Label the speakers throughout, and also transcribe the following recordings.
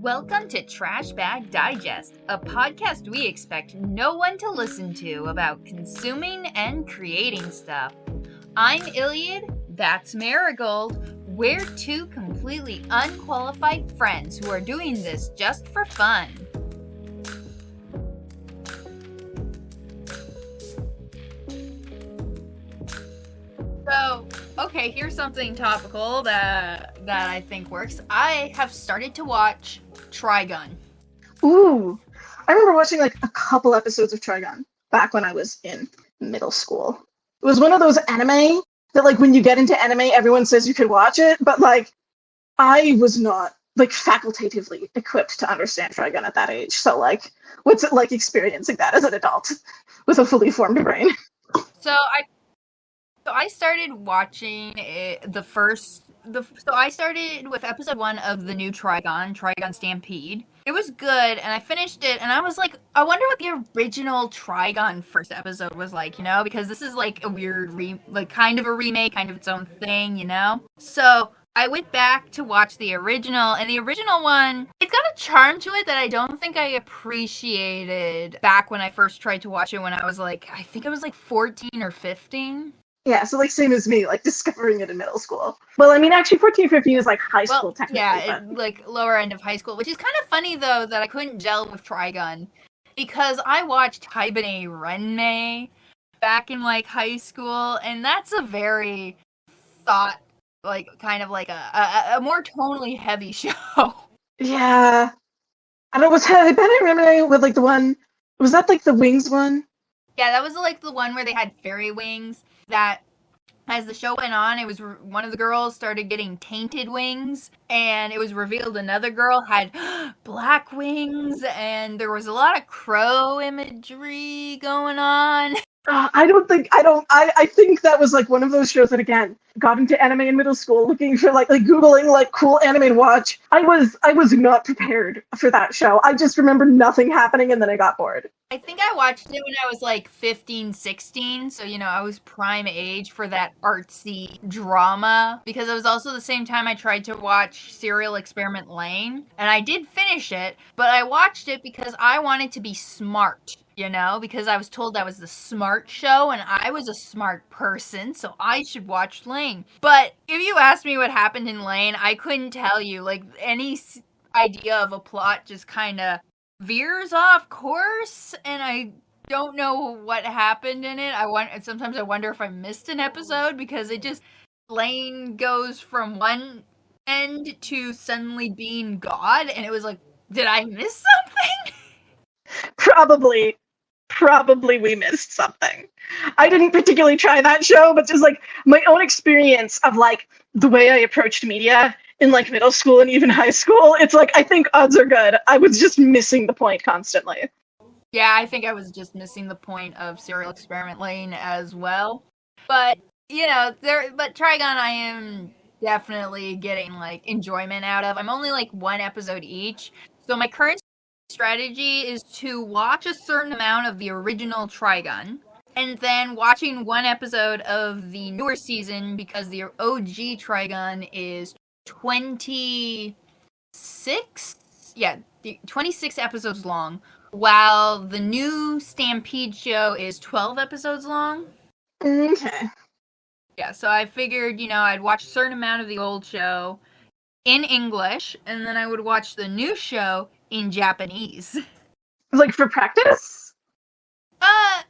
Speaker 1: Welcome to Trash Bag Digest, a podcast we expect no one to listen to about consuming and creating stuff. I'm Iliad, that's Marigold. We're two completely unqualified friends who are doing this just for fun. So, okay, here's something topical that I think works. I have started to watch Trigun.
Speaker 2: Ooh, I remember watching like a couple episodes of Trigun back when I was in middle school. It was one of those anime that like when you get into anime, everyone says you could watch it, but like I was not like facultatively equipped to understand Trigun at that age. So like, what's it like experiencing that as an adult with a fully formed brain?
Speaker 1: So I started watching I started with episode 1 of the new Trigun Stampede. It was good, and I finished it, and I was like, I wonder what the original Trigun first episode was like, you know? Because this is like a weird, kind of a remake, kind of its own thing, you know? So I went back to watch the original, and the original one, it's got a charm to it that I don't think I appreciated back when I first tried to watch it when I was like, I think I was like 14 or 15.
Speaker 2: Yeah, so like same as me, like discovering it in middle school. Well, I mean, actually 14, 15 is like high school technically.
Speaker 1: Yeah, like lower end of high school, which is kind of funny though that I couldn't gel with Trigun because I watched Haibane Renmei back in like high school, and that's a very kind of like a more tonally heavy show.
Speaker 2: Yeah. I don't know, was Haibane Renmei with like the one, was that like the wings one?
Speaker 1: Yeah, that was like the one where they had fairy wings that as the show went on, it was one of the girls started getting tainted wings, and it was revealed another girl had black wings, and there was a lot of crow imagery going on.
Speaker 2: I think that was like one of those shows that again got into anime in middle school, looking for like Googling like cool anime to watch. I was not prepared for that show. I just remember nothing happening, and then I got bored.
Speaker 1: I think I watched it when I was like 15, 16, so you know, I was prime age for that artsy drama, because it was also the same time I tried to watch Serial Experiment Lain, and I did finish it, but I watched it because I wanted to be smart. You know, because I was told that was the smart show, and I was a smart person, so I should watch Lain. But if you asked me what happened in Lain, I couldn't tell you. Like, any idea of a plot just kind of veers off course, and I don't know what happened in it. Sometimes I wonder if I missed an episode, because it just, Lain goes from one end to suddenly being God, and it was like, did I miss something?
Speaker 2: Probably we missed something. I didn't particularly try that show, but just like my own experience of like the way I approached media in like middle school and even high school, it's like I think odds are good I was just missing the point constantly.
Speaker 1: Yeah, I think I was just missing the point of Serial Experiment Lain as well. But, you know, Trigun I am definitely getting like enjoyment out of. I'm only like one episode each. So my current strategy is to watch a certain amount of the original Trigun, and then watching one episode of the newer season, because the OG Trigun is 26 episodes long, while the new Stampede show is 12 episodes long.
Speaker 2: Okay.
Speaker 1: Yeah, so I figured, you know, I'd watch a certain amount of the old show in English, and then I would watch the new show in Japanese.
Speaker 2: Like for practice?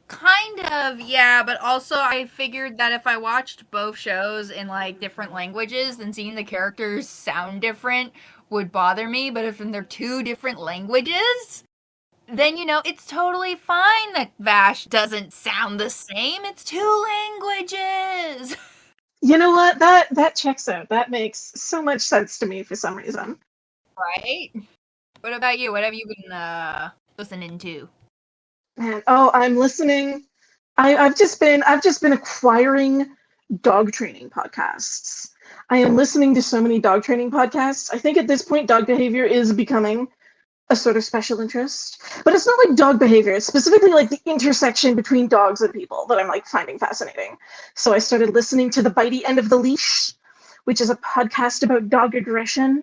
Speaker 1: Kind of, yeah, but also I figured that if I watched both shows in like different languages, then seeing the characters sound different would bother me, but if they're two different languages, then, you know, it's totally fine that Vash doesn't sound the same. It's two languages.
Speaker 2: You know what? That checks out. That makes so much sense to me for some reason.
Speaker 1: Right? What about you? What have you been listening to?
Speaker 2: Man, I'm listening. I've just been acquiring dog training podcasts. I am listening to so many dog training podcasts. I think at this point dog behavior is becoming a sort of special interest. But it's not like dog behavior. It's specifically like the intersection between dogs and people that I'm like finding fascinating. So I started listening to The Bitey End of the Leash, which is a podcast about dog aggression.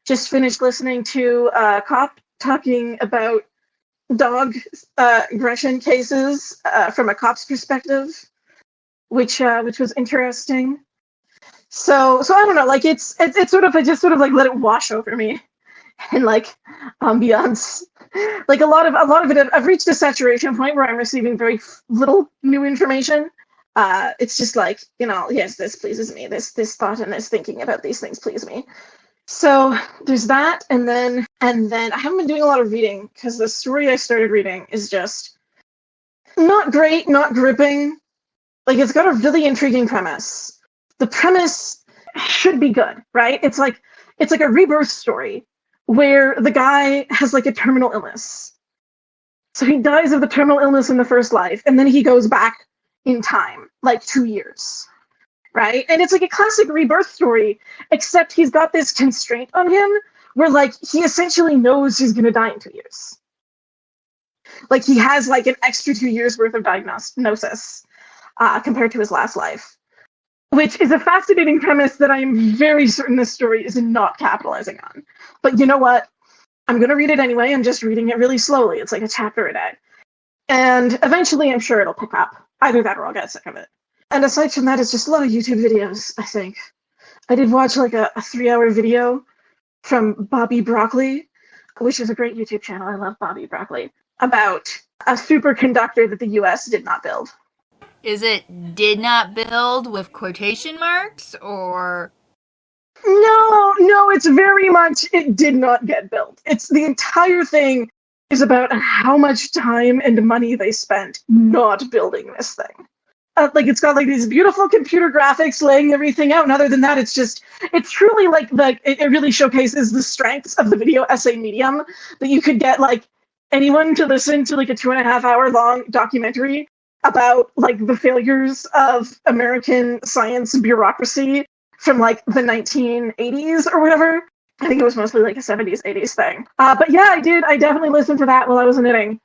Speaker 2: just finished listening to a cop talking about dog aggression cases from a cop's perspective, which was interesting. So I don't know, like it's sort of, I just sort of like let it wash over me, and like ambiance. Like a lot of it, I've reached a saturation point where I'm receiving very little new information. It's just like, yes, this pleases me. This thought and this thinking about these things please me. So there's that, and then I haven't been doing a lot of reading because the story I started reading is just not great, not gripping. Like, it's got a really intriguing premise. The premise should be good, right? It's like a rebirth story where the guy has like a terminal illness. So he dies of the terminal illness in the first life, and then he goes back in time, like 2 years. Right? And it's like a classic rebirth story, except he's got this constraint on him where like he essentially knows he's gonna die in 2 years. Like he has like an extra 2 years worth of diagnosis compared to his last life, which is a fascinating premise that I am very certain this story is not capitalizing on. But you know what? I'm gonna read it anyway. I'm just reading it really slowly. It's like a chapter a day. And eventually I'm sure it'll pick up. Either that or I'll get sick of it. And aside from that, it's just a lot of YouTube videos, I think. I did watch like a 3-hour video from Bobby Broccoli, which is a great YouTube channel. I love Bobby Broccoli, about a superconductor that the US did not build.
Speaker 1: Is it did not build with quotation marks, or?
Speaker 2: No, it's very much it did not get built. It's the entire thing is about how much time and money they spent not building this thing. Like it's got like these beautiful computer graphics laying everything out, and other than that, it's truly like it really showcases the strengths of the video essay medium, that you could get like anyone to listen to like a 2.5 hour long documentary about like the failures of American science bureaucracy from like the 1980s or whatever. I think it was mostly like a 70s, 80s thing. But yeah, I definitely listened to that while I was knitting.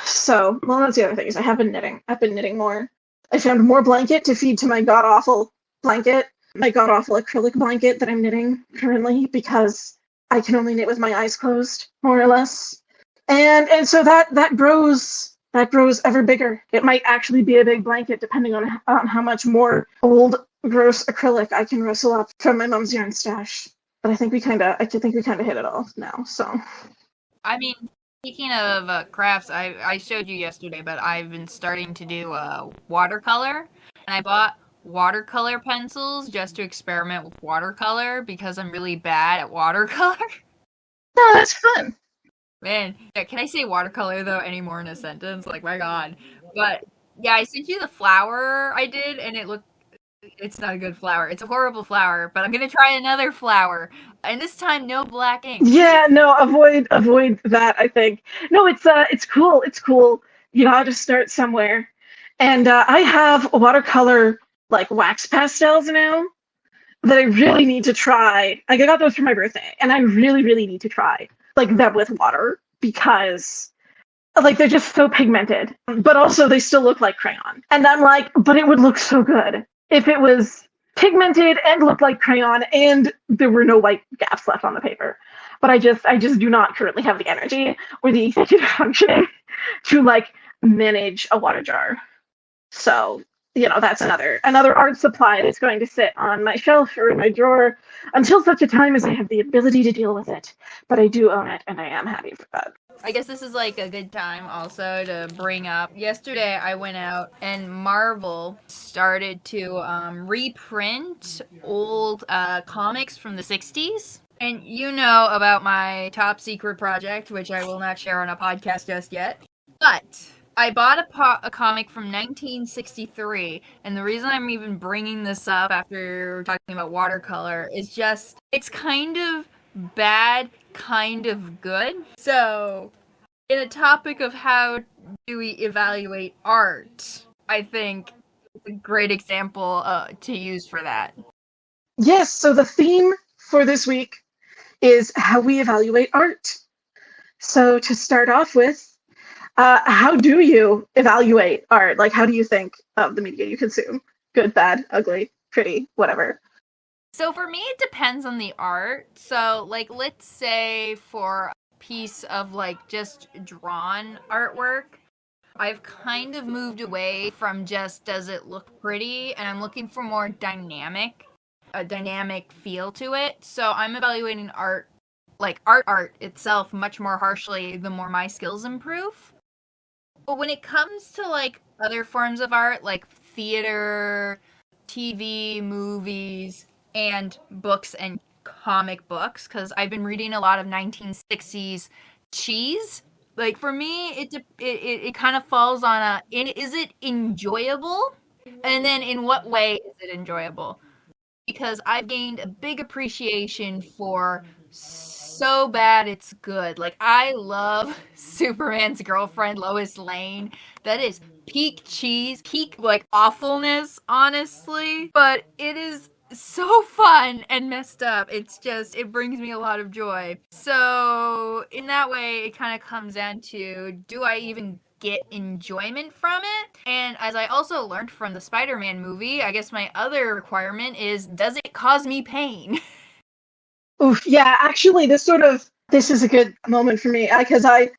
Speaker 2: So, well, that's the other thing is I have been knitting. I've been knitting more. I found more blanket to feed to my god-awful blanket, my god-awful acrylic blanket that I'm knitting currently, because I can only knit with my eyes closed, more or less. And so that grows ever bigger. It might actually be a big blanket, depending on how much more old, gross acrylic I can rustle up from my mom's yarn stash. But I think we kind of hit it all now, so.
Speaker 1: I mean, speaking of crafts, I showed you yesterday, but I've been starting to do watercolor, and I bought watercolor pencils just to experiment with watercolor because I'm really bad at watercolor.
Speaker 2: No, that's fun.
Speaker 1: Man, can I say watercolor though anymore in a sentence? Like, my god. But yeah, I sent you the flower I did, and it's not a good flower. It's a horrible flower, but I'm gonna try another flower, and this time no black ink.
Speaker 2: Yeah, no, avoid that. I think no, it's cool. It's cool. You gotta start somewhere, and I have watercolor like wax pastels now that I really need to try. Like, I got those for my birthday, and I really, really need to try like them with water because like they're just so pigmented, but also they still look like crayon. And I'm like, but it would look so good if it was pigmented and looked like crayon and there were no white gaps left on the paper. But I just do not currently have the energy or the executive functioning to like manage a water jar. So, that's another art supply that's going to sit on my shelf or in my drawer until such a time as I have the ability to deal with it. But I do own it, and I am happy for that.
Speaker 1: I guess this is like a good time also to bring up. Yesterday I went out and Marvel started to reprint old comics from the 60s. And you know about my top secret project, which I will not share on a podcast just yet. But I bought a comic from 1963, and the reason I'm even bringing this up after talking about watercolor is just, it's kind of bad, kind of good. So, in a topic of how do we evaluate art, I think it's a great example to use for that.
Speaker 2: Yes, so the theme for this week is how we evaluate art. So to start off with, how do you evaluate art? Like, how do you think of the media you consume? Good, bad, ugly, pretty, whatever.
Speaker 1: So for me, it depends on the art. So, like, let's say for a piece of, like, just drawn artwork, I've kind of moved away from just does it look pretty, and I'm looking for more a dynamic feel to it. So I'm evaluating art, like art itself, much more harshly the more my skills improve. But when it comes to, like, other forms of art, like theater, TV, movies, and books and comic books, because I've been reading a lot of 1960s cheese. Like, for me, it kind of falls on is it enjoyable? And then in what way is it enjoyable? Because I've gained a big appreciation for so bad it's good. Like, I love Superman's girlfriend, Lois Lane. That is peak cheese, peak, like, awfulness, honestly. But it is so fun and messed up. It's just, it brings me a lot of joy. So, in that way, it kind of comes down to, do I even get enjoyment from it? And as I also learned from the Spider-Man movie, I guess my other requirement is, does it cause me pain?
Speaker 2: Oof, yeah, actually, this is a good moment for me because I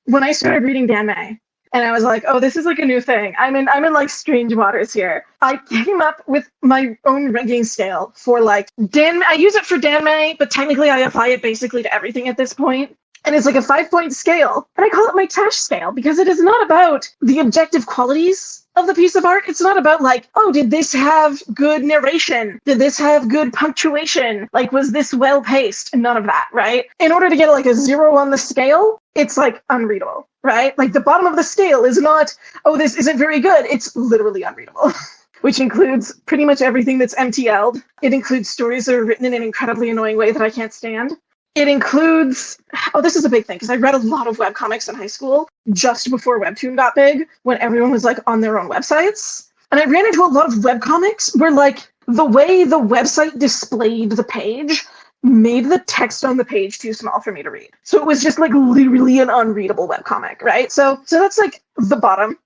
Speaker 2: when I started reading Dan May, and I was like, oh, this is like a new thing. I'm in like strange waters here. I came up with my own ranking scale for like I use it for Dan May, but technically I apply it basically to everything at this point. And it's like a 5-point scale. And I call it my Tash scale because it is not about the objective qualities of the piece of art. It's not about like, oh, did this have good narration? Did this have good punctuation? Like, was this well paced? None of that, right? In order to get like a 0 on the scale, it's like unreadable, right? Like the bottom of the scale is not, oh, this isn't very good. It's literally unreadable. Which includes pretty much everything that's MTL'd. It includes stories that are written in an incredibly annoying way that I can't stand. It includes, oh, this is a big thing, because I read a lot of webcomics in high school, just before Webtoon got big, when everyone was, like, on their own websites. And I ran into a lot of webcomics where, like, the way the website displayed the page made the text on the page too small for me to read. So it was just, like, literally an unreadable webcomic, right? So that's, like, the bottom,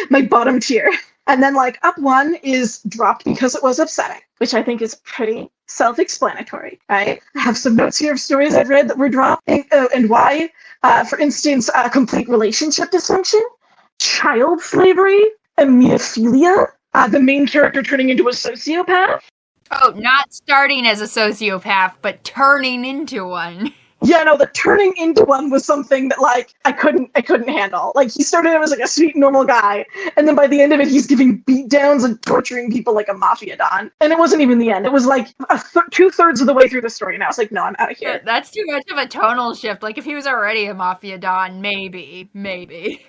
Speaker 2: my bottom tier. And then, like, up one is dropped because it was upsetting, which I think is pretty self-explanatory, right? I have some notes here of stories I've read that were dropped and why. For instance, complete relationship dysfunction, child slavery, amneophilia, the main character turning into a sociopath.
Speaker 1: Oh, not starting as a sociopath, but turning into one.
Speaker 2: Yeah, no, the turning into one was something that, like, I couldn't handle. Like, he started out as, like, a sweet, normal guy, and then by the end of it, he's giving beatdowns and torturing people like a mafia don. And it wasn't even the end. It was, like, 2/3 of the way through the story, and I was like, no, I'm out of here.
Speaker 1: That's too much of a tonal shift. Like, if he was already a mafia don, maybe.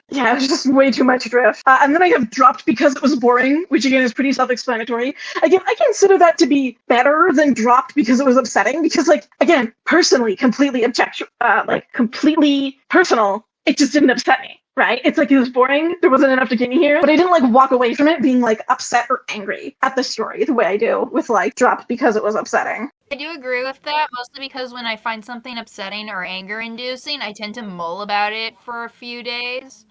Speaker 2: Yeah, it was just way too much drift. And then I have dropped because it was boring, which, again, is pretty self-explanatory. Again, I consider that to be better than dropped because it was upsetting, because, like, again, personally, completely completely personal, it just didn't upset me, right? It's like it was boring, there wasn't enough to get me here, but I didn't like walk away from it being like upset or angry at the story the way I do with like dropped because it was upsetting.
Speaker 1: I do agree with that, mostly because when I find something upsetting or anger-inducing, I tend to mull about it for a few days.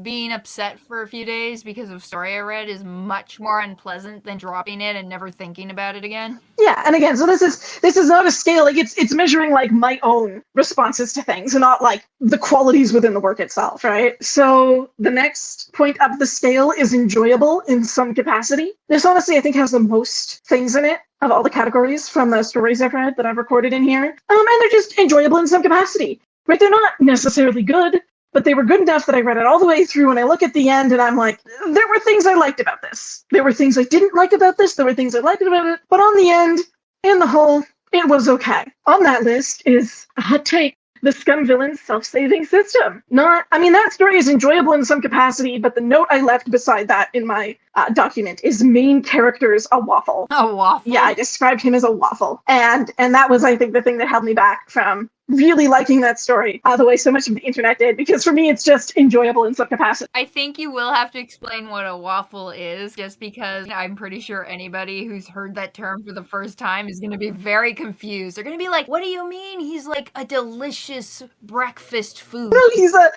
Speaker 1: Being upset for a few days because of a story I read is much more unpleasant than dropping it and never thinking about it again.
Speaker 2: Yeah, and again, so this is not a scale, like it's measuring like my own responses to things and not like the qualities within the work itself, right? So the next point up the scale is enjoyable in some capacity. This honestly I think has the most things in it of all the categories from the stories I've read that I've recorded in here. And they're just enjoyable in some capacity. Right? They're not necessarily good, but they were good enough that I read it all the way through and I look at the end and I'm like, there were things I liked about this. There were things I didn't like about this. There were things I liked about it. But on the end, in the whole, it was okay. On that list is a hot take. The Scum Villain's self-saving system. That story is enjoyable in some capacity, but the note I left beside that in my document is main character's a waffle.
Speaker 1: A waffle?
Speaker 2: Yeah, I described him as a waffle. And that was, I think, the thing that held me back from really liking that story the way so much of the internet did, because for me it's just enjoyable in some capacity.
Speaker 1: I think you will have to explain what a waffle is, just because I'm pretty sure anybody who's heard that term for the first time is going to be very confused. They're going to be like, what do you mean he's like a delicious breakfast food?
Speaker 2: No, he's a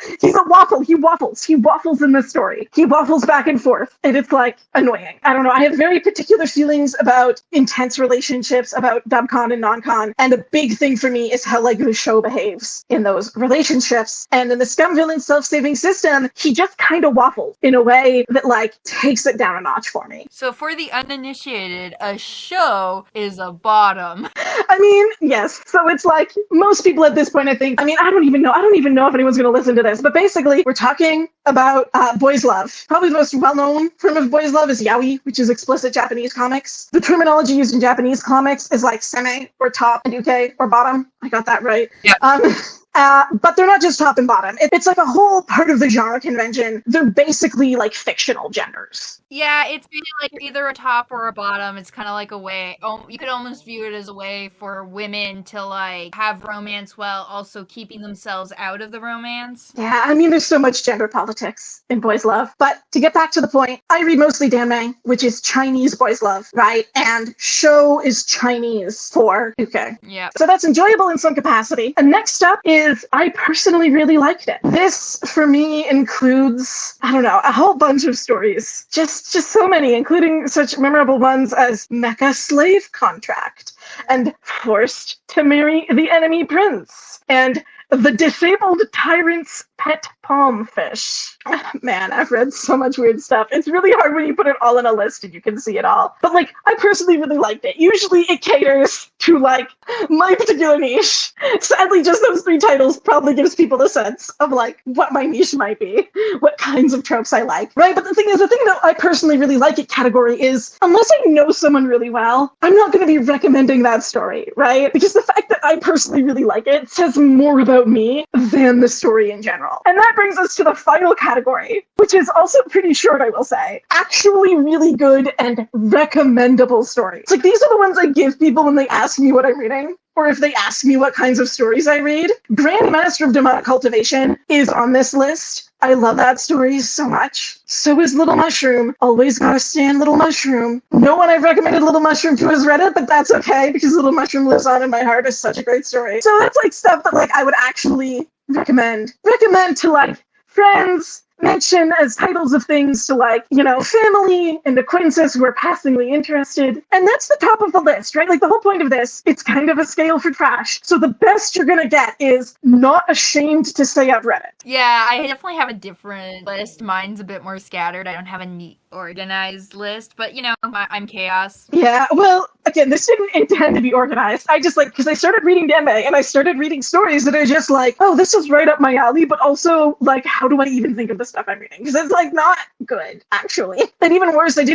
Speaker 2: waffle. He waffles in this story. He waffles back and forth, and it's like annoying. I don't know. I have very particular feelings about intense relationships, about dubcon and non-con, and a big thing for me is how like the show behaves in those relationships. And in the Scum Villain self-saving system, he just kind of waffles in a way that like takes it down a notch for me.
Speaker 1: So for the uninitiated, a show is a bottom.
Speaker 2: I mean, yes. So it's like most people at this point, I think. I mean, I don't even know if anyone's going to listen to this, but basically, we're talking about boys' love. Probably the most well-known form of boys' love is yaoi, which is explicit Japanese comics. The terminology used in Japanese comics is like seme or top and uke or bottom. I got that right.
Speaker 1: Yeah.
Speaker 2: But they're not just top and bottom. It's like a whole part of the genre convention. They're basically like fictional genders.
Speaker 1: Yeah, it's really like either a top or a bottom. It's kind of like a way, you could almost view it as a way for women to like have romance while also keeping themselves out of the romance.
Speaker 2: Yeah, I mean, there's so much gender politics in boys' love. But to get back to the point, I read mostly danmei, which is Chinese boys' love, right? And show is Chinese for uke.
Speaker 1: Yeah.
Speaker 2: So that's enjoyable in some capacity. And next up is I personally really liked it. This, for me, includes, I don't know, a whole bunch of stories. Just so many, including such memorable ones as Mecha Slave Contract, and Forced to Marry the Enemy Prince, and The Disabled Tyrant's Pet Palm Fish. Man, I've read so much weird stuff. It's really hard when you put it all in a list and you can see it all. But like, I personally really liked it. Usually it caters to like my particular niche. Sadly, just those 3 titles probably gives people a sense of like what my niche might be, what kinds of tropes I like, right? But the thing that I personally really like it category is, unless I know someone really well, I'm not going to be recommending that story, right? Because the fact that I personally really like it says more about me than the story in general. And that brings us to the final category, which is also pretty short, I will say. Actually really good and recommendable stories. Like, these are the ones I give people when they ask me what I'm reading, or if they ask me what kinds of stories I read. Grandmaster of Demonic Cultivation is on this list. I love that story so much. So is Little Mushroom. Always gotta stand Little Mushroom. No one I've recommended Little Mushroom to has read it, but that's okay, because Little Mushroom lives on in my heart. Is such a great story. So that's like stuff that like I would actually recommend to like friends, mention as titles of things to like, you know, family and acquaintances who are passingly interested. And that's the top of the list, right? Like, the whole point of this, it's kind of a scale for trash. So the best you're gonna get is not ashamed to say I've read it.
Speaker 1: Yeah, I definitely have a different list. Mine's a bit more scattered. I don't have a neat, organized list, but you know, I'm chaos.
Speaker 2: Yeah, well, again, this didn't intend to be organized. I just like, because I started reading danmei and I started reading stories that are just like, oh, this is right up my alley, but also like, how do I even think of the stuff I'm reading? Because it's like not good, actually. And even worse, I've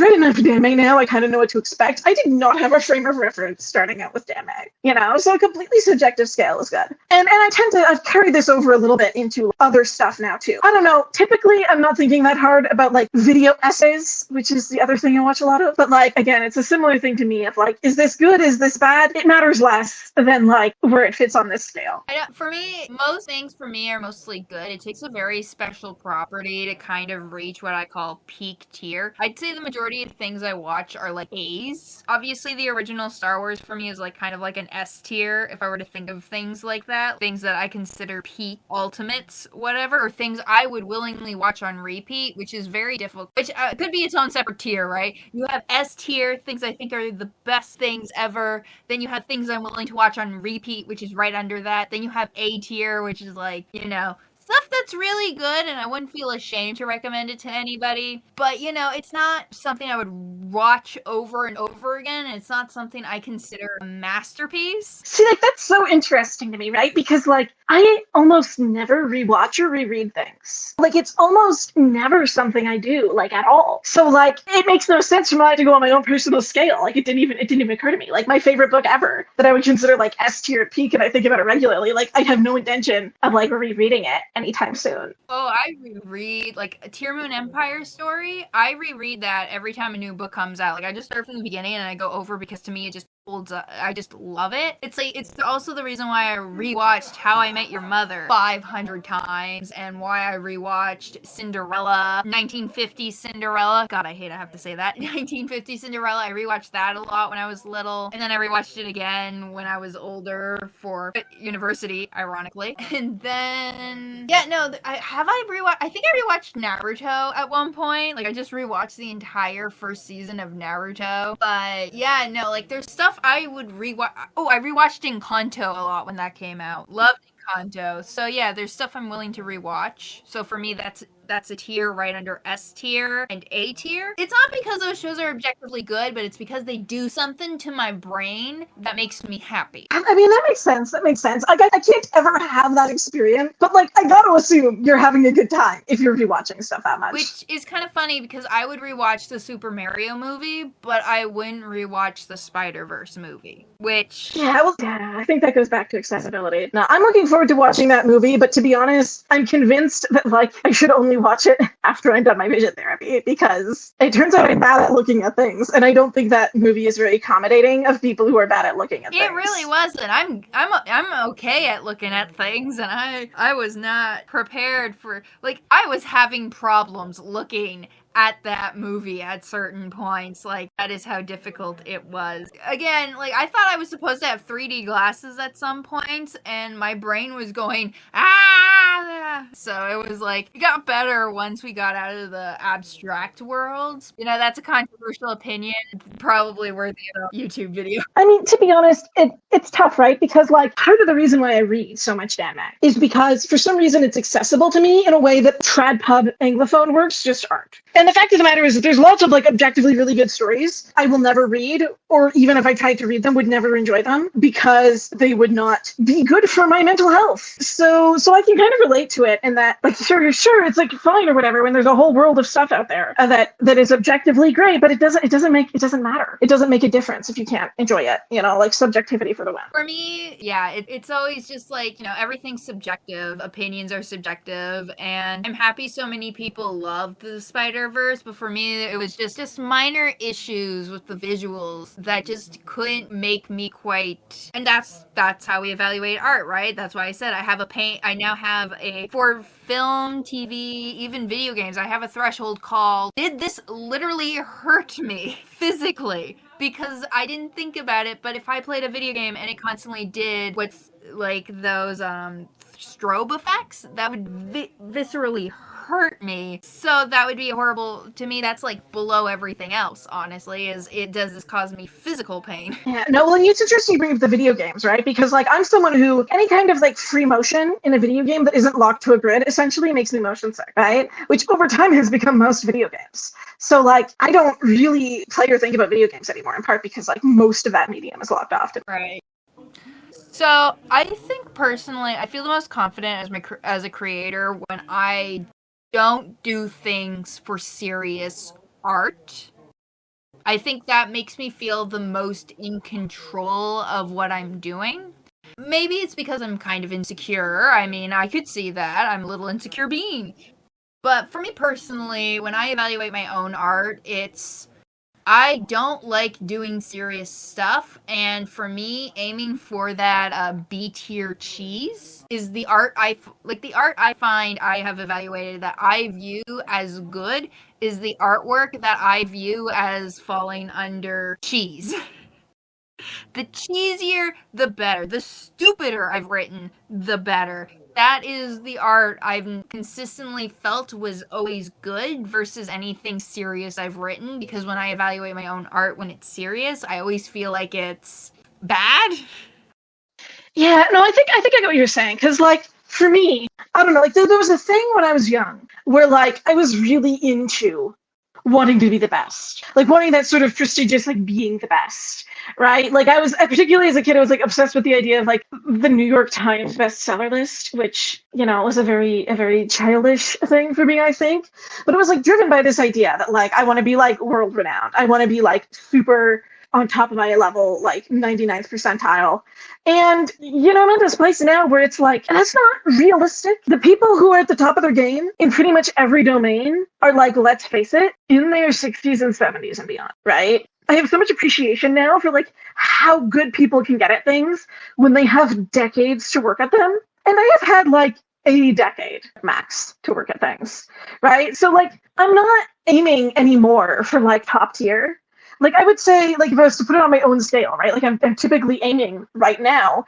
Speaker 2: read enough danmei now, I kind of know what to expect. I did not have a frame of reference starting out with danmei, you know, so a completely subjective scale is good. And I've carried this over a little bit into other stuff now too. I don't know, typically I'm not thinking that hard about like video essays, which is the other thing I watch a lot of, but like, again, it's a similar thing to me of like, is this good, is this bad? It matters less than like where it fits on this scale.
Speaker 1: For me, most things for me are mostly good. It takes a very special property to kind of reach what I call peak tier. I'd say the majority of things I watch are like A's. Obviously, the original Star Wars for me is like kind of like an S tier, if I were to think of things like that. Things that I consider peak ultimates, whatever, or things I would willingly watch on repeat, which is very difficult, which could be its own separate tier, right? You have S tier, things I think are the best things ever. Then you have things I'm willing to watch on repeat, which is right under that. Then you have A tier, which is like, you know, stuff that's really good, and I wouldn't feel ashamed to recommend it to anybody. But, you know, it's not something I would watch over and over again, and it's not something I consider a masterpiece.
Speaker 2: See, like, that's so interesting to me, right? Because, like, I almost never rewatch or reread things. Like, it's almost never something I do, like, at all. So, like, it makes no sense for me to go on my own personal scale. Like, it didn't even occur to me. Like, my favorite book ever that I would consider, like, S tier at peak, and I think about it regularly, like, I have no intention of, like, rereading it anytime soon.
Speaker 1: Oh, I reread, like, a Tear Moon Empire story. I reread that every time a new book comes out. Like, I just start from the beginning and I go over because to me it just holds up. I just love it. It's like, it's also the reason why I rewatched How I Met Your Mother 500 times, and why I rewatched Cinderella, 1950 Cinderella. God, I hate I have to say that. 1950 Cinderella. I rewatched that a lot when I was little, and then I rewatched it again when I was older for university, ironically. And then, yeah, no, I think I rewatched Naruto at one point. Like, I just rewatched the entire first season of Naruto. But yeah, no, like, there's stuff I would rewatch. Oh, I rewatched Encanto a lot when that came out. Loved Encanto. So yeah, there's stuff I'm willing to rewatch. So for me, that's a tier right under S tier and A tier. It's not because those shows are objectively good, but it's because they do something to my brain that makes me happy.
Speaker 2: I mean, that makes sense. Like, I can't ever have that experience, but like, I gotta assume you're having a good time if you're rewatching stuff that much.
Speaker 1: Which is kind of funny because I would rewatch the Super Mario movie, but I wouldn't rewatch the Spider-Verse movie. Which...
Speaker 2: Yeah, I think that goes back to accessibility. Now, I'm looking forward to watching that movie, but to be honest, I'm convinced that like I should only watch it after I'm done my vision therapy, because it turns out I'm bad at looking at things, and I don't think that movie is very accommodating of people who are bad at looking at things.
Speaker 1: It really wasn't. I'm okay at looking at things, and I was not prepared for, like, I was having problems looking at that movie at certain points. Like, that is how difficult it was. Again, like, I thought I was supposed to have 3D glasses at some points, and my brain was going, ah! So it was like, it got better once we got out of the abstract world. You know, that's a controversial opinion, probably worthy of a YouTube video.
Speaker 2: I mean, to be honest, it's tough, right? Because, like, part of the reason why I read so much Danmac is because, for some reason, it's accessible to me in a way that trad pub Anglophone works just aren't. And the fact of the matter is that there's lots of, like, objectively really good stories I will never read, or even if I tried to read them, would never enjoy them, because they would not be good for my mental health. So I can kind of relate to it in that, like, sure, it's, like, fine or whatever, when there's a whole world of stuff out there that is objectively great, but it doesn't matter. It doesn't make a difference if you can't enjoy it, you know, like, subjectivity for the win.
Speaker 1: For me, yeah, it's always just like, you know, everything's subjective, opinions are subjective, and I'm happy so many people love the Spider-Verse, but for me, it was just minor issues with the visuals that just couldn't make me quite, and that's how we evaluate art, right? That's why I said I now have for film, TV, even video games, I have a threshold called, did this literally hurt me physically? Because I didn't think about it, but if I played a video game and it constantly did what's like those strobe effects, that would viscerally hurt me. So that would be horrible to me. That's like below everything else, honestly, is it does this cause me physical pain.
Speaker 2: Yeah, no, well, and it's interesting you bring up the video games, right? Because, like, I'm someone who, any kind of, like, free motion in a video game that isn't locked to a grid essentially makes me motion sick, right? Which over time has become most video games. So, like, I don't really play or think about video games anymore, in part because, like, most of that medium is locked off to me.
Speaker 1: Right. So, I think personally, I feel the most confident as a creator when I don't do things for serious art. I think that makes me feel the most in control of what I'm doing. Maybe it's because I'm kind of insecure. I mean, I could see that. I'm a little insecure being. But for me personally, when I evaluate my own art, I don't like doing serious stuff, and for me, aiming for that B-tier cheese is the art I find I have evaluated that I view as good is the artwork that I view as falling under cheese. The cheesier, the better. The stupider I've written, the better. That is the art I've consistently felt was always good versus anything serious I've written, because when I evaluate my own art when it's serious, I always feel like it's bad.
Speaker 2: Yeah, no, I think I get what you're saying, because, like, for me, I don't know, like, there was a thing when I was young where, like, I was really into wanting to be the best, like, wanting that sort of prestigious, like, being the best, right? Like, particularly as a kid, I was, like, obsessed with the idea of, like, the New York Times bestseller list, which, you know, was a very childish thing for me, I think. But it was, like, driven by this idea that, like, I want to be, like, world renowned. I want to be, like, super on top of my level, like 99th percentile. And, you know, I'm in this place now where it's like, that's not realistic. The people who are at the top of their game in pretty much every domain are, like, let's face it, in their 60s and 70s and beyond, right? I have so much appreciation now for like how good people can get at things when they have decades to work at them. And I have had like a decade max to work at things, right? So like I'm not aiming anymore for like top tier. Like I would say, like if I was to put it on my own scale, right? Like I'm typically aiming right now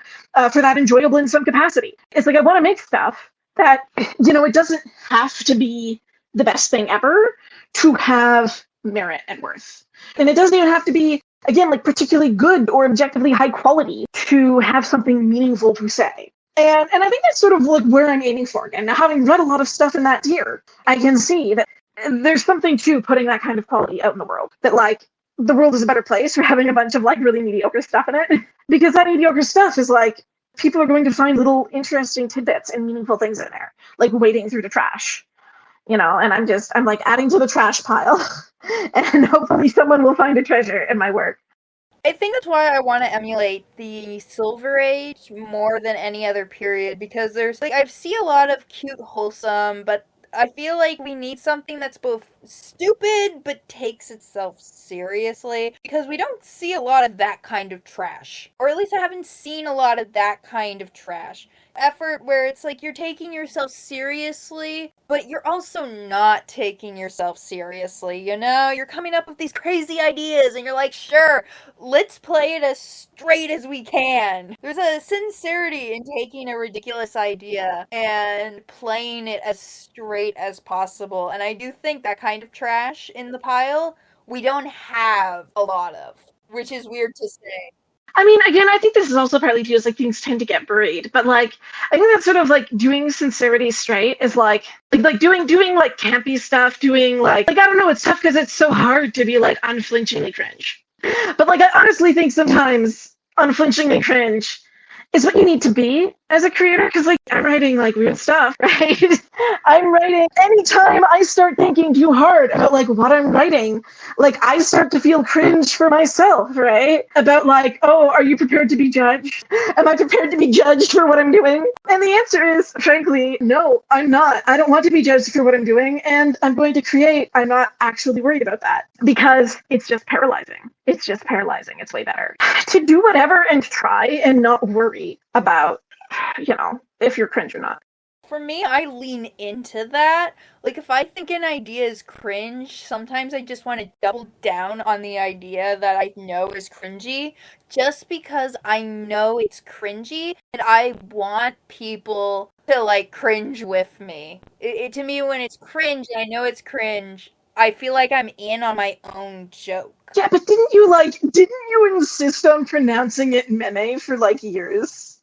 Speaker 2: for that enjoyable in some capacity. It's like I want to make stuff that, you know, it doesn't have to be the best thing ever to have merit and worth. And it doesn't even have to be, again, like particularly good or objectively high quality to have something meaningful to say. And I think that's sort of like where I'm aiming for again. Now, having read a lot of stuff in that tier, I can see that there's something to putting that kind of quality out in the world. That like the world is a better place for having a bunch of like really mediocre stuff in it. Because that mediocre stuff is like people are going to find little interesting tidbits and meaningful things in there, like wading through the trash. You know, and I'm like adding to the trash pile, and hopefully someone will find a treasure in my work.
Speaker 1: I think that's why I want to emulate the Silver Age more than any other period, because there's like I see a lot of cute, wholesome, but I feel like we need something that's both stupid but takes itself seriously, because we don't see a lot of that kind of trash. Or at least I haven't seen a lot of that kind of trash. Effort where it's like you're taking yourself seriously, but you're also not taking yourself seriously, you know? You're coming up with these crazy ideas and you're like, sure, let's play it as straight as we can. There's a sincerity in taking a ridiculous idea and playing it as straight as possible. And I do think that kind of trash in the pile, we don't have a lot of, which is weird to say.
Speaker 2: I mean, again, I think this is also partly because like things tend to get buried, but like I think that's sort of like doing sincerity straight is like doing like campy stuff, doing like I don't know, it's tough because it's so hard to be like unflinchingly cringe. But like I honestly think sometimes unflinchingly cringe is what you need to be as a creator, because like I'm writing like weird stuff, right? I'm writing anytime I start thinking too hard about like what I'm writing, like I start to feel cringe for myself, right? About like, oh, are you prepared to be judged? Am I prepared to be judged for what I'm doing? And the answer is, frankly, no, I'm not. I don't want to be judged for what I'm doing, and I'm going to create. I'm not actually worried about that because it's just paralyzing. It's just paralyzing. It's way better to do whatever and try and not worry about, you know, if you're cringe or not.
Speaker 1: For me, I lean into that. Like, if I think an idea is cringe, sometimes I just want to double down on the idea that I know is cringy, just because I know it's cringy, and I want people to, like, cringe with me. To me, when it's cringe, and I know it's cringe, I feel like I'm in on my own joke.
Speaker 2: Yeah, but didn't you insist on pronouncing it meme for, like, years?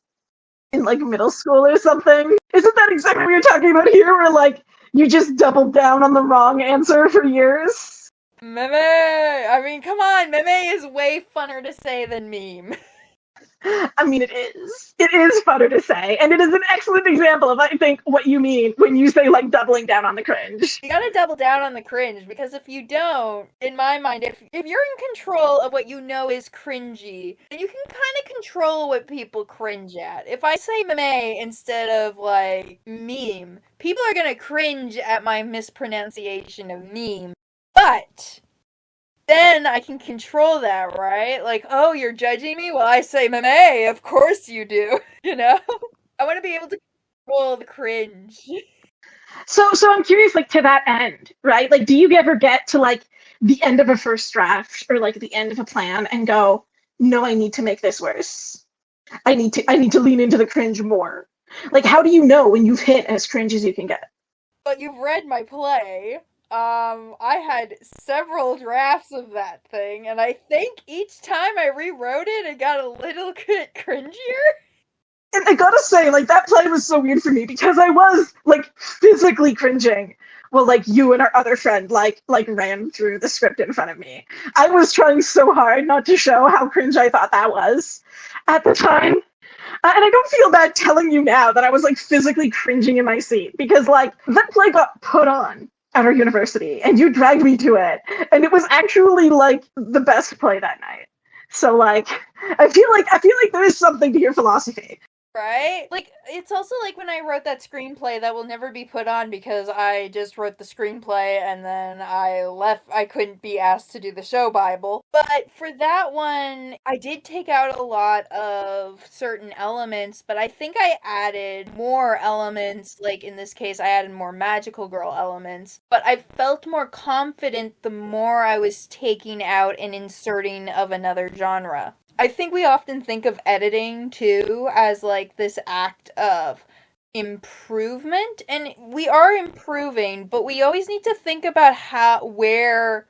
Speaker 2: In like middle school or something? Isn't that exactly what you're talking about here, where like you just doubled down on the wrong answer for years?
Speaker 1: Meme! I mean, come on, meme is way funner to say than meme.
Speaker 2: I mean, it is. It is funner to say, and it is an excellent example of, I think, what you mean when you say, like, doubling down on the cringe.
Speaker 1: You gotta double down on the cringe, because if you don't, in my mind, if you're in control of what you know is cringy, then you can kind of control what people cringe at. If I say meme instead of, like, meme, people are gonna cringe at my mispronunciation of meme, but then I can control that, right? Like, oh, you're judging me? Well, I say meme, of course you do, you know? I want to be able to control the cringe.
Speaker 2: So I'm curious, like, to that end, right? Like, do you ever get to, like, the end of a first draft or, like, the end of a plan and go, no, I need to make this worse. I need to lean into the cringe more. Like, how do you know when you've hit as cringe as you can get?
Speaker 1: But you've read my play. I had several drafts of that thing, and I think each time I rewrote it, it got a little bit cringier.
Speaker 2: And I gotta say, like, that play was so weird for me because I was, like, physically cringing while, like, you and our other friend, like ran through the script in front of me. I was trying so hard not to show how cringe I thought that was at the time. And I don't feel bad telling you now that I was, like, physically cringing in my seat because, like, that play got put on at our university, and you dragged me to it, and it was actually like the best play that night. So like, I feel like there is something to your philosophy.
Speaker 1: Right? Like, it's also like when I wrote that screenplay that will never be put on because I just wrote the screenplay and then I couldn't be asked to do the show Bible. But for that one, I did take out a lot of certain elements, but I think I added more elements. Like, in this case, I added more magical girl elements. But I felt more confident the more I was taking out and inserting of another genre. I think we often think of editing too as like this act of improvement, and we are improving, but we always need to think about what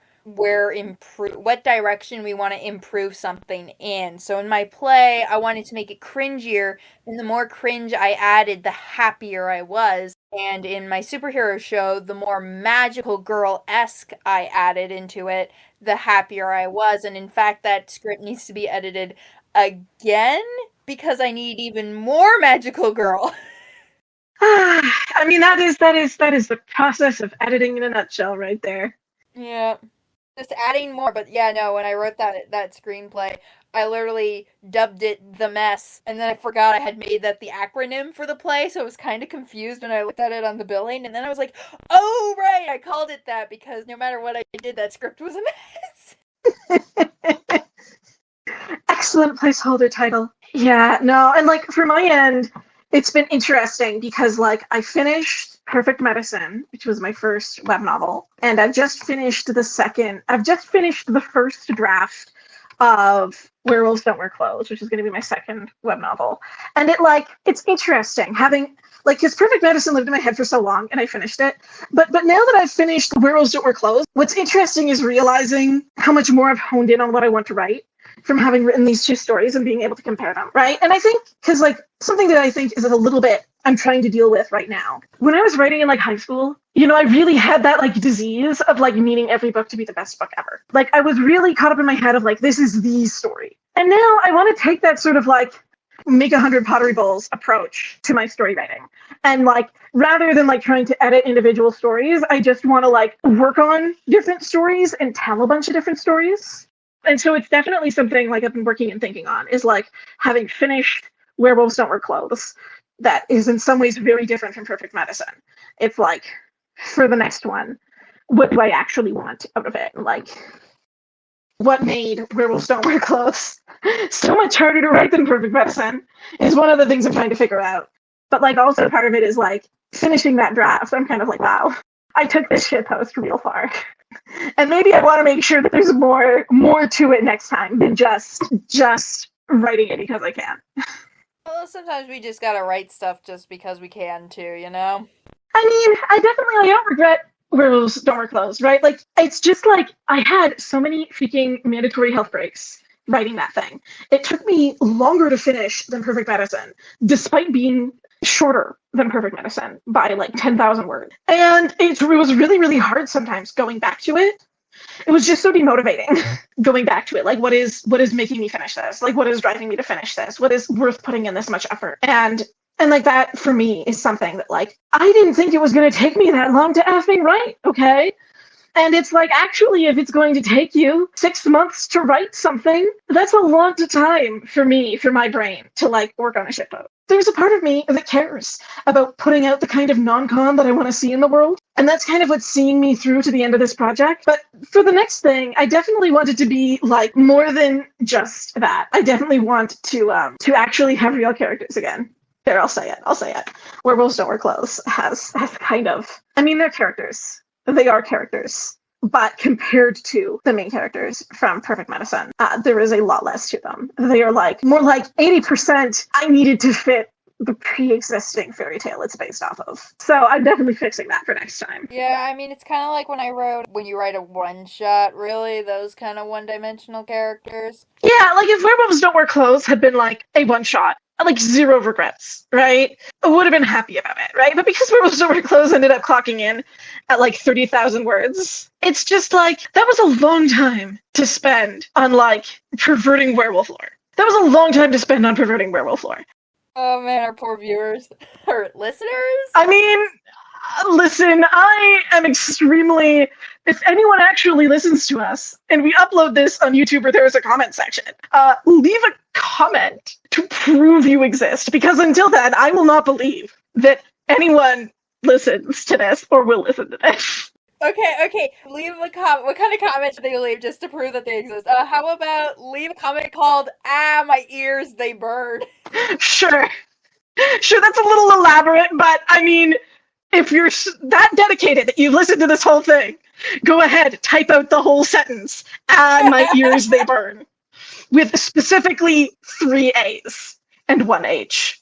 Speaker 1: direction we want to improve something in. So in my play, I wanted to make it cringier, and the more cringe I added, the happier I was. And in my superhero show, the more magical girl-esque I added into it, the happier I was. And in fact, that script needs to be edited again because I need even more magical girl.
Speaker 2: I mean, that is the process of editing in a nutshell, right there.
Speaker 1: Yeah. Just adding more, but yeah, no, when I wrote that screenplay, I literally dubbed it The Mess, and then I forgot I had made that the acronym for the play, so I was kind of confused when I looked at it on the billing, and then I was like, oh, right, I called it that because no matter what I did, that script was a mess.
Speaker 2: Excellent placeholder title. Yeah, no, and like for my end, it's been interesting because like I finished Perfect Medicine, which was my first web novel, and I've just finished the first draft of Werewolves Don't Wear Clothes, which is going to be my second web novel. And it's interesting having because Perfect Medicine lived in my head for so long and I finished it. But now that I've finished Werewolves Don't Wear Clothes, what's interesting is realizing how much more I've honed in on what I want to write from having written these two stories and being able to compare them, right? And I think, because something that I think is a little bit I'm trying to deal with right now. When I was writing in high school, I really had that disease of needing every book to be the best book ever. I was really caught up in my head of this is the story. And now I want to take that sort of make 100 pottery bowls approach to my story writing. And rather than trying to edit individual stories, I just want to work on different stories and tell a bunch of different stories. And so it's definitely something I've been working and thinking on is having finished Werewolves Don't Wear Clothes that is in some ways very different from Perfect Medicine. It's for the next one, what do I actually want out of it? What made Werewolves Don't Wear Clothes so much harder to write than Perfect Medicine is one of the things I'm trying to figure out. But also part of it is finishing that draft. I'm kind of wow, I took this shit post real far. And maybe I want to make sure that there's more to it next time than just writing it because I can.
Speaker 1: Well, sometimes we just gotta write stuff just because we can too,
Speaker 2: I mean, I don't regret Werewolves Don't Wear Clothes, right? It's just I had so many freaking mandatory health breaks writing that thing. It took me longer to finish than Perfect Medicine, despite being shorter than Perfect Medicine by 10,000 words. And it was really, really hard sometimes going back to it. It was just so demotivating going back to it. What is making me finish this? What is driving me to finish this? What is worth putting in this much effort? And that for me is something that I didn't think it was going to take me that long to effing write, okay? And it's actually, if it's going to take you 6 months to write something, that's a lot of time for my brain to work on a shitload. There's a part of me that cares about putting out the kind of non-con that I want to see in the world. And that's kind of what's seeing me through to the end of this project. But for the next thing, I definitely want it to be more than just that. I definitely want to actually have real characters again. There, I'll say it. Werewolves Don't Wear Clothes has kind of, they're characters. They are characters, but compared to the main characters from Perfect Medicine, there is a lot less to them. They are more 80% I needed to fit the pre-existing fairy tale it's based off of. So I'm definitely fixing that for next time.
Speaker 1: Yeah, it's kind of like when you write a one-shot, really, those kind of one-dimensional characters.
Speaker 2: Yeah, if Werewolves Don't Wear Clothes had been a one-shot, zero regrets, right? I would have been happy about it, right? But because Werewolves Don't Wear Clothes ended up clocking in at 30,000 words, it's just that was a long time to spend on perverting werewolf lore. That was a long time to spend on perverting werewolf lore.
Speaker 1: Oh man, our poor viewers or listeners.
Speaker 2: Listen, I am extremely. If anyone actually listens to us and we upload this on YouTube where there is a comment section, leave a comment to prove you exist. Because until then, I will not believe that anyone listens to this or will listen to this.
Speaker 3: Okay. Leave a comment. What kind of comment should they leave just to prove that they exist? How about leave a comment called "My ears they burn."
Speaker 2: Sure, that's a little elaborate, but I mean, if you're that dedicated that you've listened to this whole thing, go ahead, type out the whole sentence. My ears they burn, with specifically 3 A's and 1 H.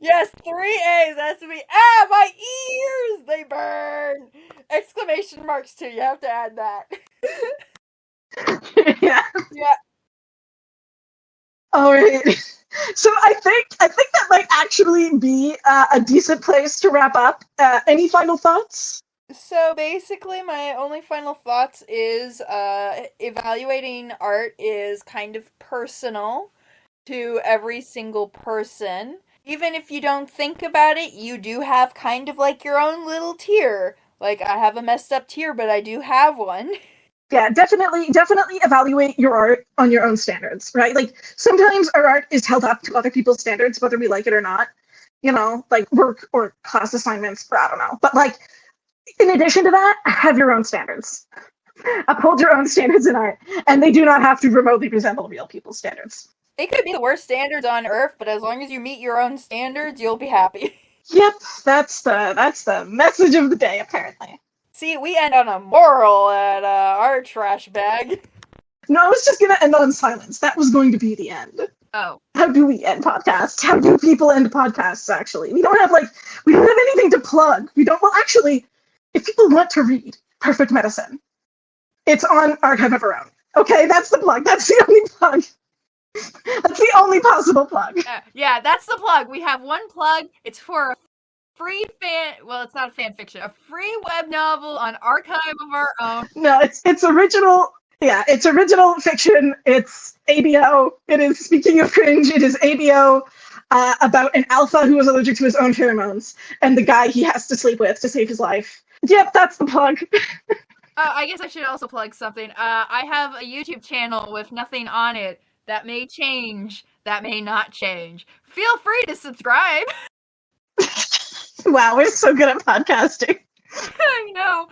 Speaker 3: Yes, 3 A's. That has to be my ears they burn! Exclamation marks too. You have to add that.
Speaker 2: Yeah.
Speaker 3: Yeah.
Speaker 2: All right. So I think that might actually be a decent place to wrap up. Any final thoughts?
Speaker 3: So basically, my only final thoughts is evaluating art is kind of personal to every single person. Even if you don't think about it, you do have kind of like your own little tier. Like, I have a messed up tier, but I do have one.
Speaker 2: Yeah, definitely evaluate your art on your own standards, right? Like, sometimes our art is held up to other people's standards, whether we like it or not. You know, like work or class assignments, or I don't know. But like, in addition to that, have your own standards. Uphold your own standards in art, and they do not have to remotely resemble real people's standards.
Speaker 3: It could be the worst standards on earth, but as long as you meet your own standards, you'll be happy.
Speaker 2: Yep, that's the message of the day, apparently.
Speaker 3: See, we end on a moral at our trash bag.
Speaker 2: No, I was just gonna end on silence. That was going to be the end.
Speaker 1: Oh.
Speaker 2: How do we end podcasts? How do people end podcasts, actually? We don't have anything to plug. Well, actually, if people want to read Perfect Medicine, it's on Archive of Our Own. Okay, that's the plug. That's the only plug. That's the only possible plug.
Speaker 1: Yeah, that's the plug. We have one plug. It's for a free it's not a fan fiction, a free web novel on Archive of Our Own.
Speaker 2: No, it's original. Yeah, it's original fiction. It's ABO. It is, speaking of cringe, it is ABO about an alpha who is allergic to his own pheromones and the guy he has to sleep with to save his life. Yep, that's the plug.
Speaker 1: I guess I should also plug something. I have a YouTube channel with nothing on it. That may change. That may not change. Feel free to subscribe.
Speaker 2: Wow, we're so good at podcasting.
Speaker 1: I know.